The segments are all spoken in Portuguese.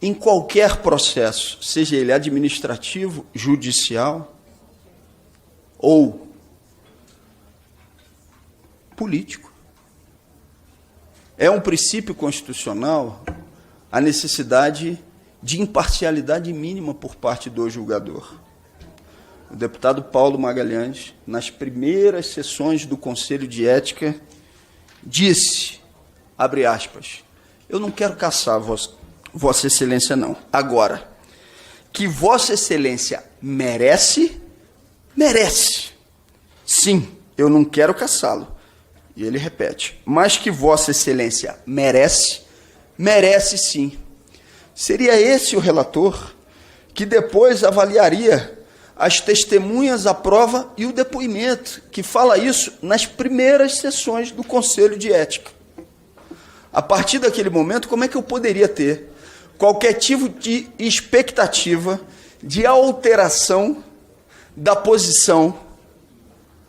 em qualquer processo, seja ele administrativo, judicial ou político. É um princípio constitucional a necessidade de imparcialidade mínima por parte do julgador. O deputado Paulo Magalhães, nas primeiras sessões do Conselho de Ética, disse, abre aspas, eu não quero caçar Vossa Excelência, não. Agora, que Vossa Excelência merece, merece. Sim, eu não quero caçá-lo. E ele repete, mas que Vossa Excelência merece, merece sim. Seria esse o relator que depois avaliaria as testemunhas, a prova e o depoimento, que fala isso nas primeiras sessões do Conselho de Ética. A partir daquele momento, como é que eu poderia ter qualquer tipo de expectativa de alteração da posição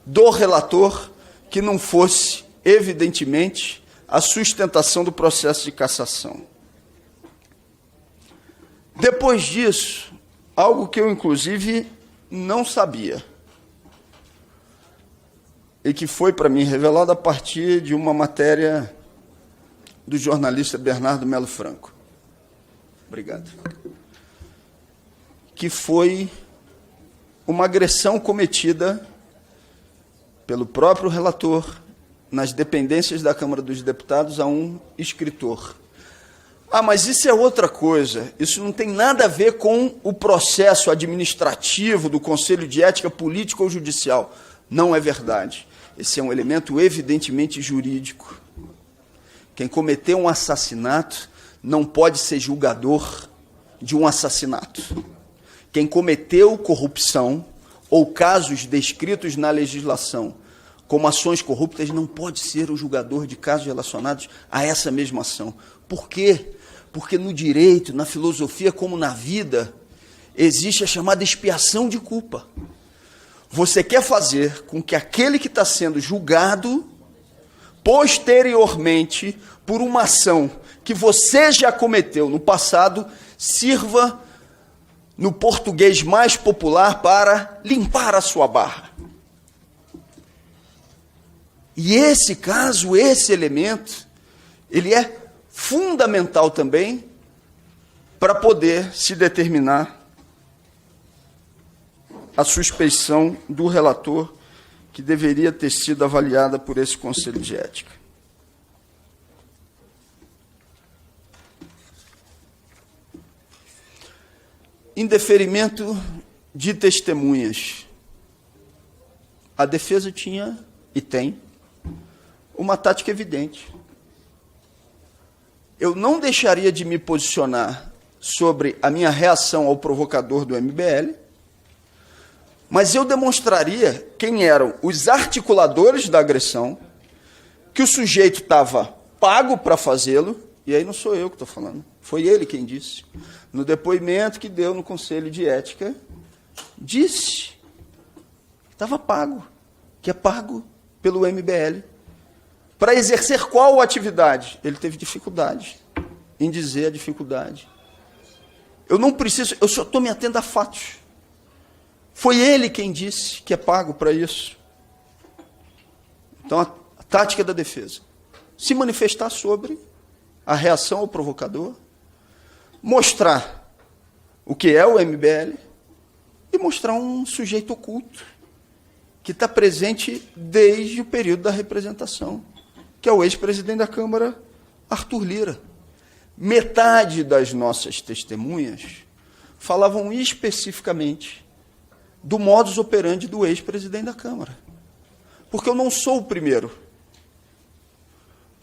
do relator que não fosse, evidentemente, a sustentação do processo de cassação? Depois disso, algo que eu, inclusive, não sabia, e que foi para mim revelado a partir de uma matéria do jornalista Bernardo Melo Franco. Obrigado. Que foi uma agressão cometida pelo próprio relator nas dependências da Câmara dos Deputados a um escritor. Ah, mas isso é outra coisa, isso não tem nada a ver com o processo administrativo do Conselho de Ética político ou judicial. Não é verdade. Esse é um elemento evidentemente jurídico. Quem cometeu um assassinato não pode ser julgador de um assassinato. Quem cometeu corrupção ou casos descritos na legislação como ações corruptas não pode ser o julgador de casos relacionados a essa mesma ação. Por quê? Porque no direito, na filosofia, como na vida, existe a chamada expiação de culpa. Você quer fazer com que aquele que está sendo julgado, posteriormente, por uma ação que você já cometeu no passado, sirva, no português mais popular, para limpar a sua barra. E esse caso, esse elemento, ele é fundamental também para poder se determinar a suspeição do relator que deveria ter sido avaliada por esse Conselho de Ética. Indeferimento de testemunhas. A defesa tinha e tem uma tática evidente. Eu não deixaria de me posicionar sobre a minha reação ao provocador do MBL, mas eu demonstraria quem eram os articuladores da agressão, que o sujeito estava pago para fazê-lo, e aí não sou eu que estou falando, foi ele quem disse. No depoimento que deu no Conselho de Ética, disse que estava pago, que é pago pelo MBL. Para exercer qual atividade? Ele teve dificuldade em dizer a dificuldade. Eu não preciso, eu só estou me atendo a fatos. Foi ele quem disse que é pago para isso. Então, a tática da defesa. Se manifestar sobre a reação ao provocador, mostrar o que é o MBL e mostrar um sujeito oculto que está presente desde o período da representação, que é o ex-presidente da Câmara, Arthur Lira. Metade das nossas testemunhas falavam especificamente do modus operandi do ex-presidente da Câmara. Porque eu não sou o primeiro.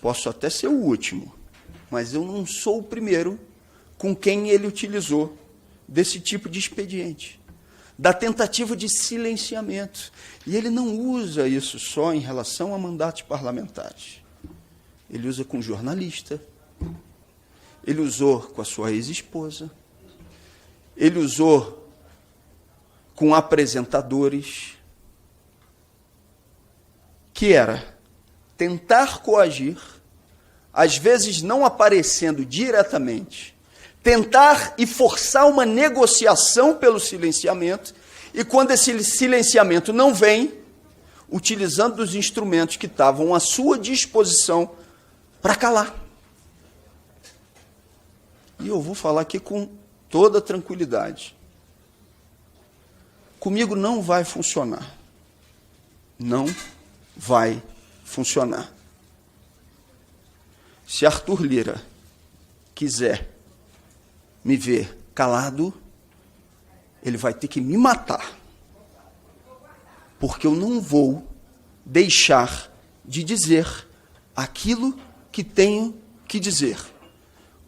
Posso até ser o último, mas eu não sou o primeiro com quem ele utilizou desse tipo de expediente, da tentativa de silenciamento. E ele não usa isso só em relação a mandatos parlamentares. Ele usa com jornalista, ele usou com a sua ex-esposa, ele usou com apresentadores, que era tentar coagir, às vezes não aparecendo diretamente, tentar e forçar uma negociação pelo silenciamento, e quando esse silenciamento não vem, utilizando os instrumentos que estavam à sua disposição para calar. E eu vou falar aqui com toda tranquilidade. Comigo não vai funcionar. Não vai funcionar. Se Arthur Lira quiser me ver calado, ele vai ter que me matar. Porque eu não vou deixar de dizer aquilo que tenho que dizer.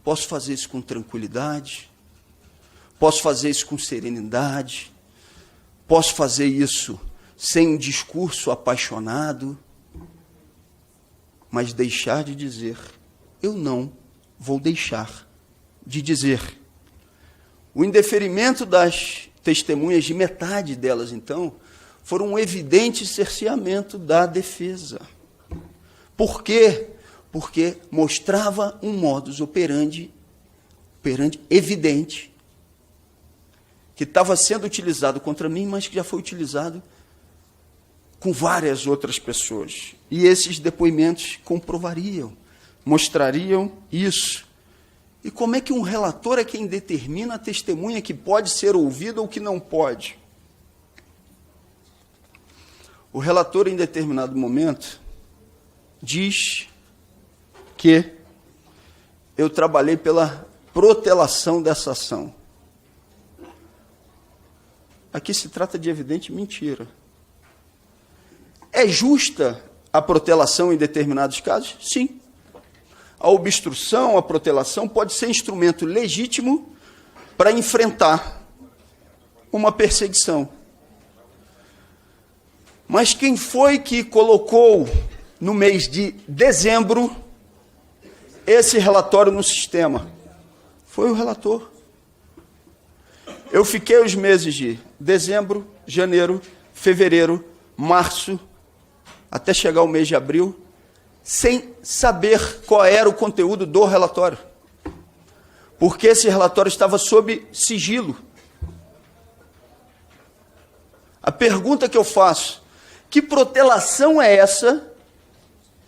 Posso fazer isso com tranquilidade, posso fazer isso com serenidade, posso fazer isso sem um discurso apaixonado, mas deixar de dizer, eu não vou deixar de dizer. O indeferimento das testemunhas, de metade delas, então, foram um evidente cerceamento da defesa. Por quê? Porque mostrava um modus operandi evidente, que estava sendo utilizado contra mim, mas que já foi utilizado com várias outras pessoas. E esses depoimentos comprovariam, mostrariam isso. E como é que um relator é quem determina a testemunha que pode ser ouvida ou que não pode? O relator, em determinado momento, diz que eu trabalhei pela protelação dessa ação. Aqui se trata de evidente mentira. É justa a protelação em determinados casos? Sim. A obstrução, a protelação pode ser instrumento legítimo para enfrentar uma perseguição. Mas quem foi que colocou, no mês de dezembro, esse relatório no sistema? Foi o relator. Eu fiquei os meses de dezembro, janeiro, fevereiro, março, até chegar o mês de abril, sem saber qual era o conteúdo do relatório. Porque esse relatório estava sob sigilo. A pergunta que eu faço, que protelação é essa,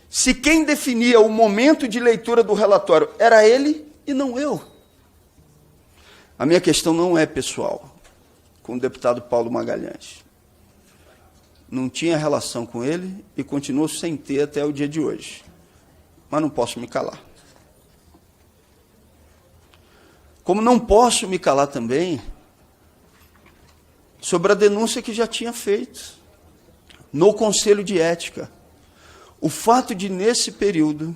se quem definia o momento de leitura do relatório era ele e não eu? A minha questão não é pessoal com o deputado Paulo Magalhães. Não tinha relação com ele e continuo sem ter até o dia de hoje. Mas não posso me calar. Como não posso me calar também sobre a denúncia que já tinha feito no Conselho de Ética. O fato de, nesse período,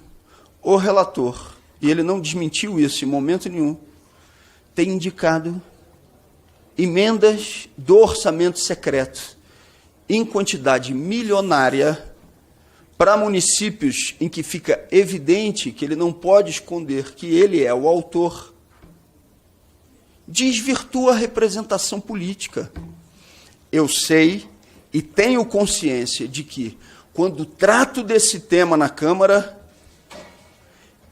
o relator, e ele não desmentiu isso em momento nenhum, ter indicado emendas do orçamento secreto em quantidade milionária para municípios em que fica evidente que ele não pode esconder que ele é o autor, desvirtua a representação política. Eu sei e tenho consciência de que, quando trato desse tema na Câmara,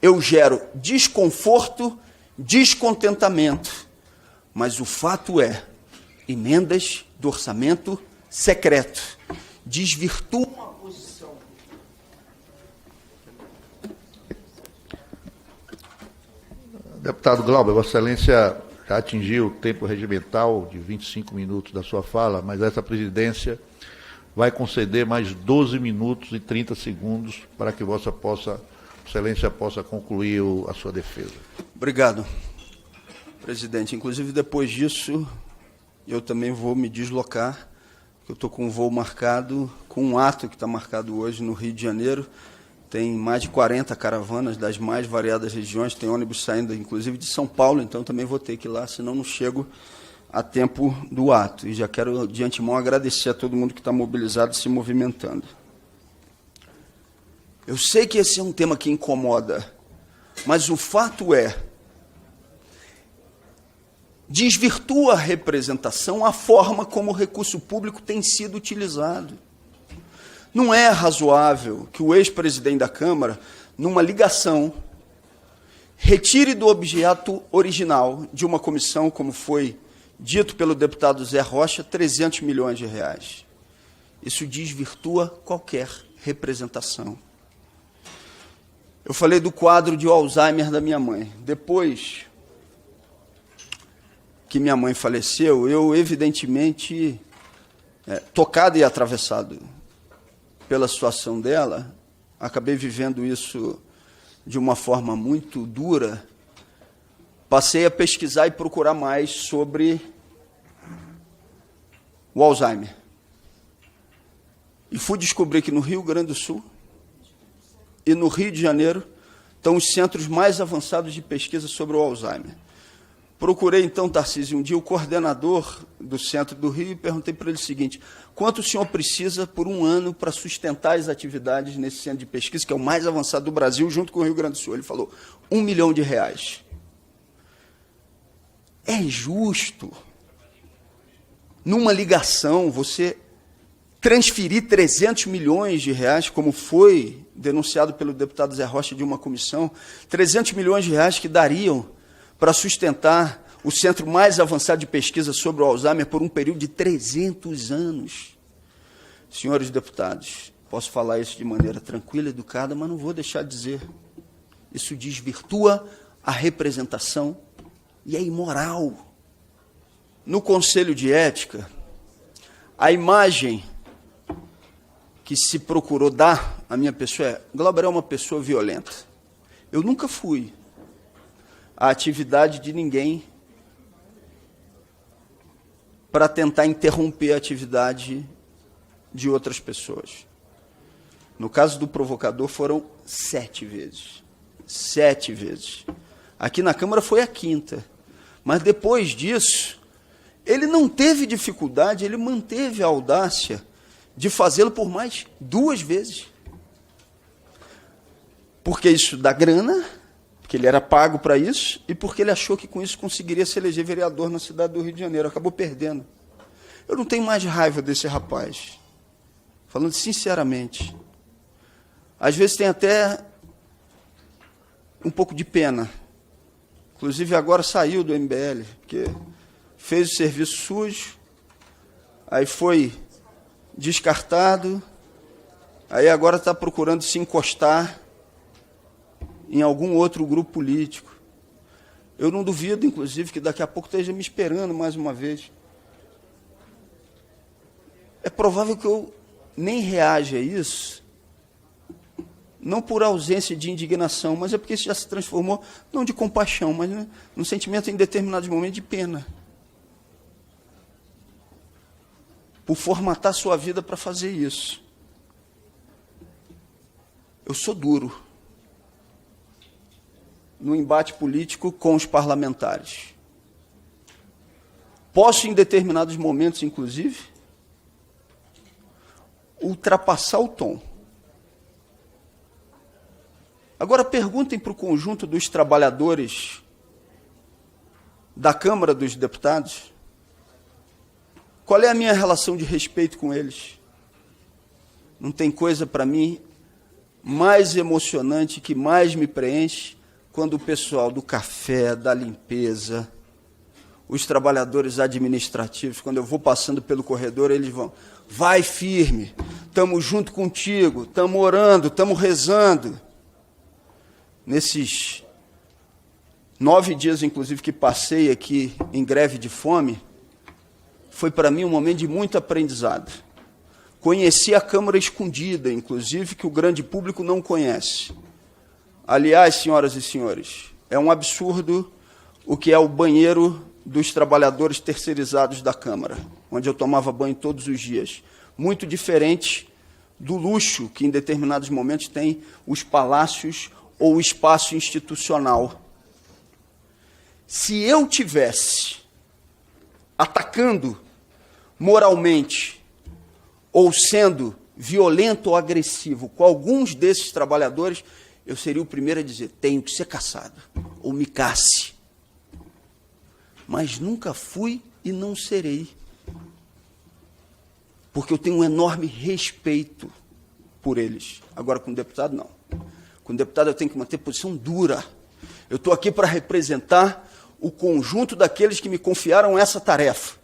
eu gero desconforto, descontentamento. Mas o fato é, emendas do orçamento secreto desvirtuam a posição. Deputado Glauber, Vossa Excelência já atingiu o tempo regimental de 25 minutos da sua fala, mas essa presidência vai conceder mais 12 minutos e 30 segundos para que Vossa Excelência possa concluir a sua defesa. Obrigado, presidente. Inclusive, depois disso, eu também vou me deslocar, porque eu estou com um voo marcado, com um ato que está marcado hoje no Rio de Janeiro. Tem mais de 40 caravanas das mais variadas regiões, tem ônibus saindo, inclusive, de São Paulo, então também vou ter que ir lá, senão não chego a tempo do ato. E já quero, de antemão, agradecer a todo mundo que está mobilizado e se movimentando. Eu sei que esse é um tema que incomoda, mas o fato é, desvirtua a representação a forma como o recurso público tem sido utilizado. Não é razoável que o ex-presidente da Câmara, numa ligação, retire do objeto original de uma comissão, como foi dito pelo deputado Zé Rocha, 300 milhões de reais. Isso desvirtua qualquer representação. Eu falei do quadro de Alzheimer da minha mãe. Depois que minha mãe faleceu, eu, evidentemente, tocado e atravessado pela situação dela, acabei vivendo isso de uma forma muito dura, passei a pesquisar e procurar mais sobre o Alzheimer. E fui descobrir que no Rio Grande do Sul e no Rio de Janeiro estão os centros mais avançados de pesquisa sobre o Alzheimer. Procurei, então, Tarcísio, um dia o coordenador do centro do Rio e perguntei para ele o seguinte: quanto o senhor precisa por um ano para sustentar as atividades nesse centro de pesquisa, que é o mais avançado do Brasil, junto com o Rio Grande do Sul? Ele falou, R$1 milhão. É justo, numa ligação, você transferir 300 milhões de reais, como foi denunciado pelo deputado Zé Rocha de uma comissão, 300 milhões de reais que dariam para sustentar o centro mais avançado de pesquisa sobre o Alzheimer por um período de 300 anos. Senhores deputados, posso falar isso de maneira tranquila, educada, mas não vou deixar de dizer. Isso desvirtua a representação e é imoral. No Conselho de Ética, a imagem que se procurou dar à minha pessoa é: Glauber é uma pessoa violenta. Eu nunca fui a atividade de ninguém para tentar interromper a atividade de outras pessoas. No caso do provocador, foram 7 vezes. 7 vezes. Aqui na Câmara foi a 5ª. Mas depois disso, ele não teve dificuldade, ele manteve a audácia de fazê-lo por mais 2 vezes. Porque isso dá grana, porque ele era pago para isso, e porque ele achou que com isso conseguiria se eleger vereador na cidade do Rio de Janeiro. Acabou perdendo. Eu não tenho mais raiva desse rapaz. Falando sinceramente. Às vezes tem até um pouco de pena. Inclusive agora saiu do MBL, porque fez o serviço sujo, aí foi descartado, aí agora está procurando se encostar em algum outro grupo político. Eu não duvido, inclusive, que daqui a pouco esteja me esperando mais uma vez. É provável que eu nem reaja a isso, não por ausência de indignação, mas é porque isso já se transformou, não de compaixão, mas num sentimento em determinados momentos de pena. Por formatar sua vida para fazer isso. Eu sou duro no embate político com os parlamentares. Posso, em determinados momentos, inclusive, ultrapassar o tom. Agora, perguntem para o conjunto dos trabalhadores da Câmara dos Deputados qual é a minha relação de respeito com eles. Não tem coisa para mim mais emocionante, que mais me preenche, quando o pessoal do café, da limpeza, os trabalhadores administrativos, quando eu vou passando pelo corredor, eles vão: vai firme, estamos junto contigo, estamos orando, estamos rezando. Nesses 9 dias, inclusive, que passei aqui em greve de fome, foi para mim um momento de muito aprendizado. Conheci a Câmara escondida, inclusive, que o grande público não conhece. Aliás, senhoras e senhores, é um absurdo o que é o banheiro dos trabalhadores terceirizados da Câmara, onde eu tomava banho todos os dias. Muito diferente do luxo que, em determinados momentos, tem os palácios ou o espaço institucional. Se eu tivesse atacando moralmente ou sendo violento ou agressivo com alguns desses trabalhadores, eu seria o primeiro a dizer: tenho que ser caçado, ou me casse. Mas nunca fui e não serei. Porque eu tenho um enorme respeito por eles. Agora, com o deputado, não. Com o deputado, eu tenho que manter posição dura. Eu estou aqui para representar o conjunto daqueles que me confiaram essa tarefa.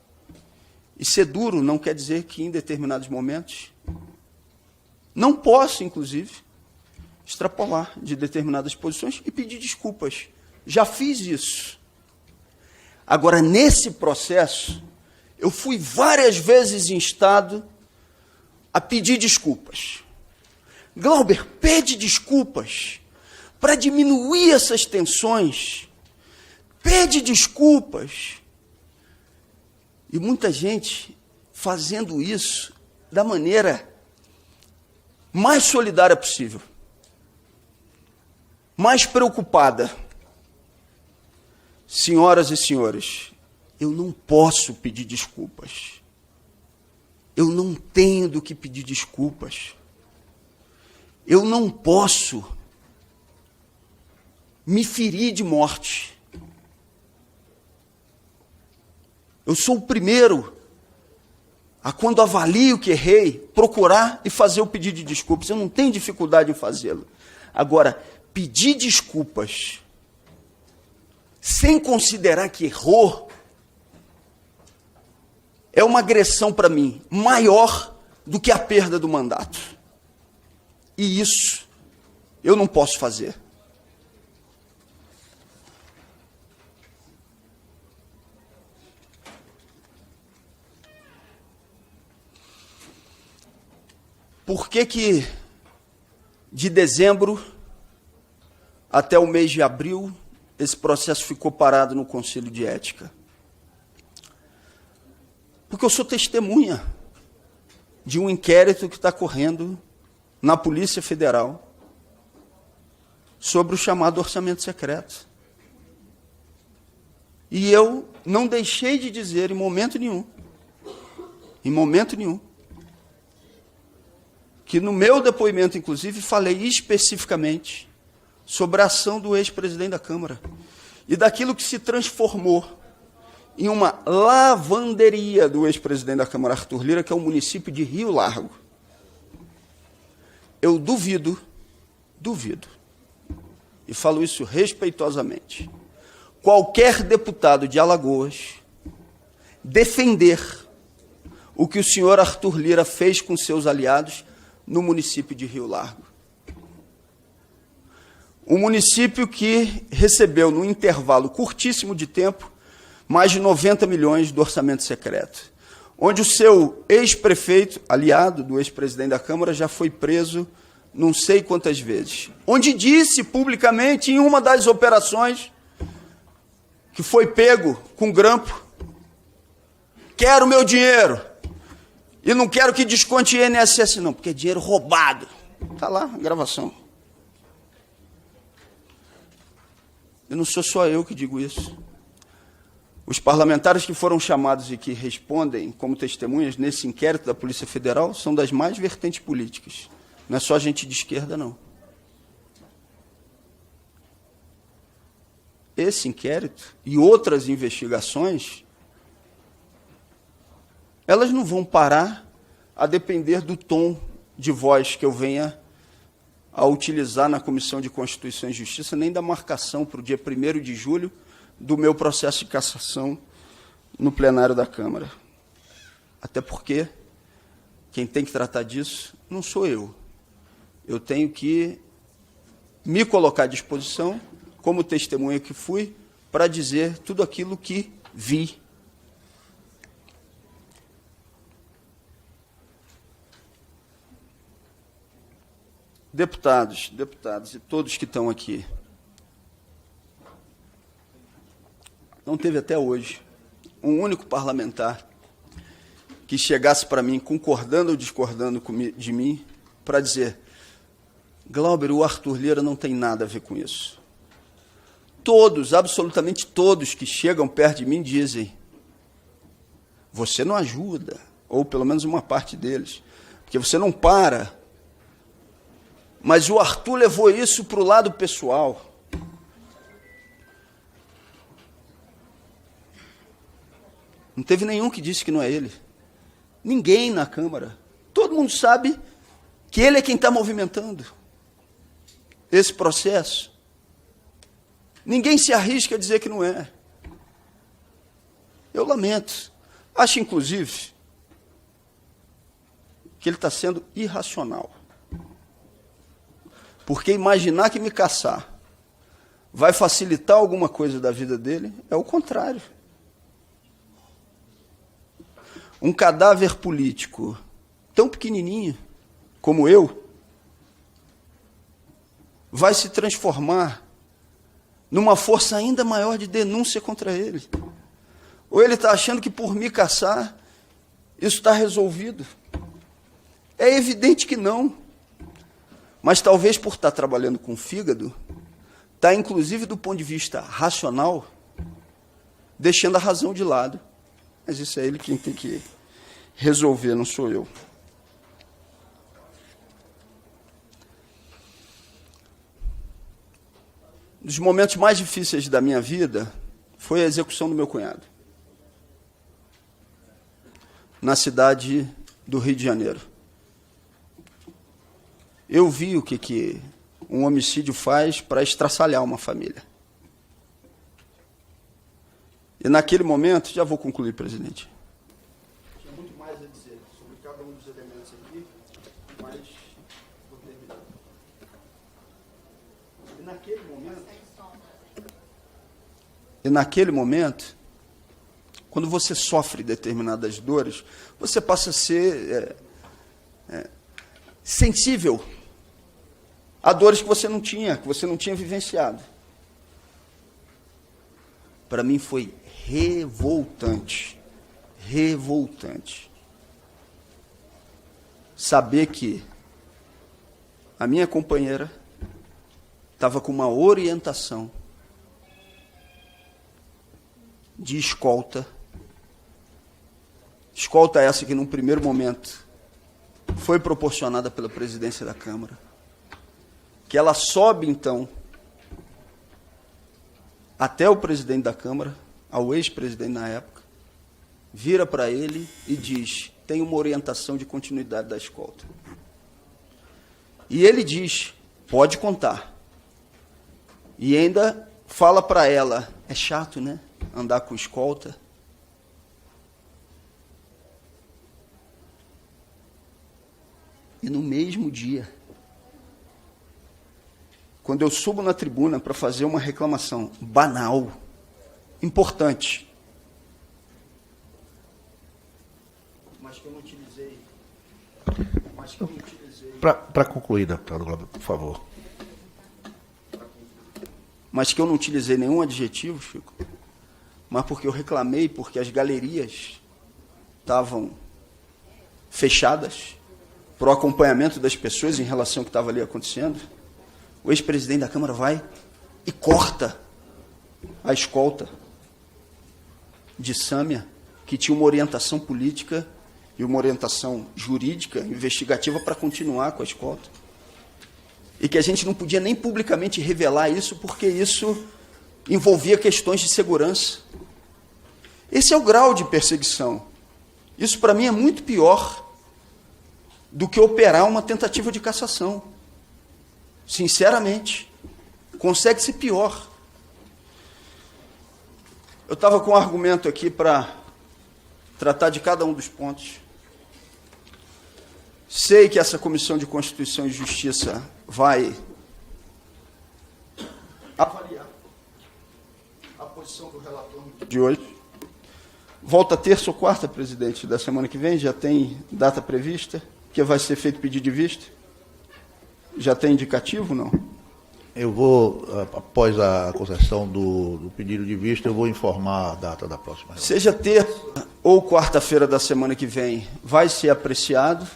E ser duro não quer dizer que, em determinados momentos, não posso, inclusive, extrapolar de determinadas posições e pedir desculpas. Já fiz isso. Agora, nesse processo, eu fui várias vezes instado a pedir desculpas. Glauber, pede desculpas para diminuir essas tensões. Pede desculpas. E muita gente fazendo isso da maneira mais solidária possível, mais preocupada. Senhoras e senhores, eu não posso pedir desculpas. Eu não tenho do que pedir desculpas. Eu não posso me ferir de morte. Eu sou o primeiro a, quando avalio que errei, procurar e fazer o pedido de desculpas. Eu não tenho dificuldade em fazê-lo. Agora, pedir desculpas sem considerar que errou é uma agressão para mim maior do que a perda do mandato. E isso eu não posso fazer. Por que de dezembro até o mês de abril esse processo ficou parado no Conselho de Ética? Porque eu sou testemunha de um inquérito que está correndo na Polícia Federal sobre o chamado orçamento secreto. E eu não deixei de dizer em momento nenhum, que no meu depoimento, inclusive, falei especificamente sobre a ação do ex-presidente da Câmara e daquilo que se transformou em uma lavanderia do ex-presidente da Câmara, Arthur Lira, que é o município de Rio Largo. Eu duvido, e falo isso respeitosamente, qualquer deputado de Alagoas defender o que o senhor Arthur Lira fez com seus aliados no município de Rio Largo. Um município que recebeu, num intervalo curtíssimo de tempo, mais de 90 milhões do orçamento secreto, onde o seu ex-prefeito, aliado do ex-presidente da Câmara, já foi preso não sei quantas vezes, onde disse publicamente em uma das operações que foi pego com grampo: quero meu dinheiro, e não quero que desconte INSS não, porque é dinheiro roubado. Está lá a gravação. E não sou só eu que digo isso. Os parlamentares que foram chamados e que respondem como testemunhas nesse inquérito da Polícia Federal são das mais vertentes políticas. Não é só gente de esquerda, não. Esse inquérito e outras investigações, elas não vão parar a depender do tom de voz que eu venha a utilizar na Comissão de Constituição e Justiça, nem da marcação para o dia 1º de julho do meu processo de cassação no plenário da Câmara. Até porque quem tem que tratar disso não sou eu. Eu tenho que me colocar à disposição, como testemunha que fui, para dizer tudo aquilo que vi. Deputados e todos que estão aqui, não teve até hoje um único parlamentar que chegasse para mim, concordando ou discordando de mim, para dizer: Glauber, o Arthur Lira não tem nada a ver com isso. Todos, absolutamente todos que chegam perto de mim dizem: você não ajuda, ou pelo menos uma parte deles, porque você não para. Mas o Arthur levou isso para o lado pessoal. Não teve nenhum que disse que não é ele. Ninguém na Câmara. Todo mundo sabe que ele é quem está movimentando esse processo. Ninguém se arrisca a dizer que não é. Eu lamento. Acho, inclusive, que ele está sendo irracional. Porque imaginar que me caçar vai facilitar alguma coisa da vida dele é o contrário. Um cadáver político tão pequenininho como eu vai se transformar numa força ainda maior de denúncia contra ele. Ou ele está achando que por me caçar isso está resolvido. É evidente que não. Mas talvez por estar trabalhando com o fígado, está inclusive do ponto de vista racional, deixando a razão de lado. Mas isso é ele quem tem que resolver, não sou eu. Um dos momentos mais difíceis da minha vida foi a execução do meu cunhado, na cidade do Rio de Janeiro. Eu vi o que um homicídio faz para estraçalhar uma família. E naquele momento, já vou concluir, presidente. Tinha muito mais a dizer sobre cada um dos elementos aqui, mas vou terminar. E naquele momento, quando você sofre determinadas dores, você passa a ser sensível a dores que você não tinha vivenciado. Para mim foi revoltante saber que a minha companheira estava com uma orientação de escolta essa que num primeiro momento foi proporcionada pela presidência da Câmara, que ela sobe então até o presidente da Câmara, ao ex-presidente na época, vira para ele e diz: tem uma orientação de continuidade da escolta. E ele diz: pode contar. E ainda fala para ela: é chato, né, andar com escolta? E no mesmo dia, quando eu subo na tribuna para fazer uma reclamação banal, importante, mas que eu não utilizei. Para concluir, deputado Glauber, por favor. Mas que eu não utilizei nenhum adjetivo, Chico, mas porque eu reclamei, porque as galerias estavam fechadas para o acompanhamento das pessoas em relação ao que estava ali acontecendo. O ex-presidente da Câmara vai e corta a escolta de Sâmia, que tinha uma orientação política e uma orientação jurídica, investigativa, para continuar com a escolta. E que a gente não podia nem publicamente revelar isso, porque isso envolvia questões de segurança. Esse é o grau de perseguição. Isso, para mim, é muito pior do que operar uma tentativa de cassação. Sinceramente, consegue ser pior. Eu estava com um argumento aqui para tratar de cada um dos pontos. Sei que essa Comissão de Constituição e Justiça vai avaliar a posição do relator de hoje. Volta terça ou quarta, presidente, da semana que vem? Já tem data prevista? Que vai ser feito pedido de vista? Já tem indicativo, não? Eu vou, após a concessão do pedido de vista, eu vou informar a data da próxima reunião. Seja terça ou quarta-feira da semana que vem, vai ser apreciado.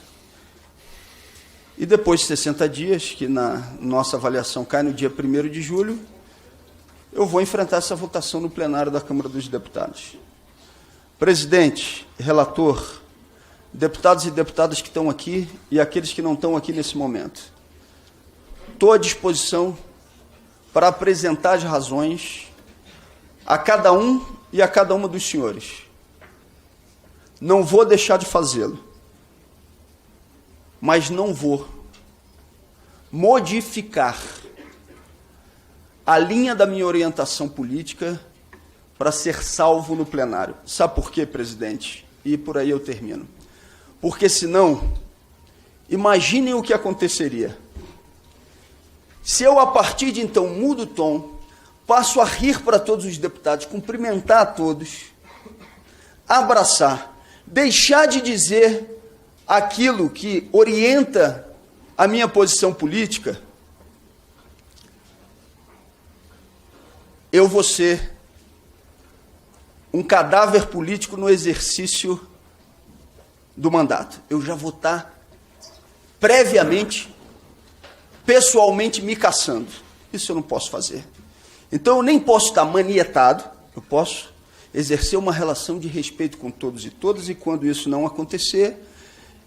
E depois de 60 dias, que na nossa avaliação cai no dia 1º de julho, eu vou enfrentar essa votação no plenário da Câmara dos Deputados. Presidente, relator, deputados e deputadas que estão aqui e aqueles que não estão aqui nesse momento, estou à disposição para apresentar as razões a cada um e a cada uma dos senhores. Não vou deixar de fazê-lo, mas não vou modificar a linha da minha orientação política para ser salvo no plenário. Sabe por quê, presidente? E por aí eu termino. Porque senão, imaginem o que aconteceria. Se eu, a partir de então, mudo o tom, passo a rir para todos os deputados, cumprimentar a todos, abraçar, deixar de dizer aquilo que orienta a minha posição política, eu vou ser um cadáver político no exercício do mandato. Eu já vou estar previamente, pessoalmente me caçando. Isso eu não posso fazer. Então eu nem posso estar manietado, eu posso exercer uma relação de respeito com todos e todas, e quando isso não acontecer,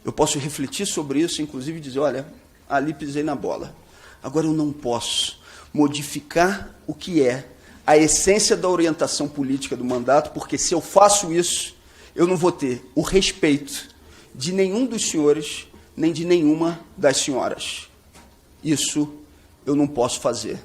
eu posso refletir sobre isso, inclusive dizer, olha, ali pisei na bola. Agora eu não posso modificar o que é a essência da orientação política do mandato, porque se eu faço isso, eu não vou ter o respeito de nenhum dos senhores, nem de nenhuma das senhoras. Isso eu não posso fazer.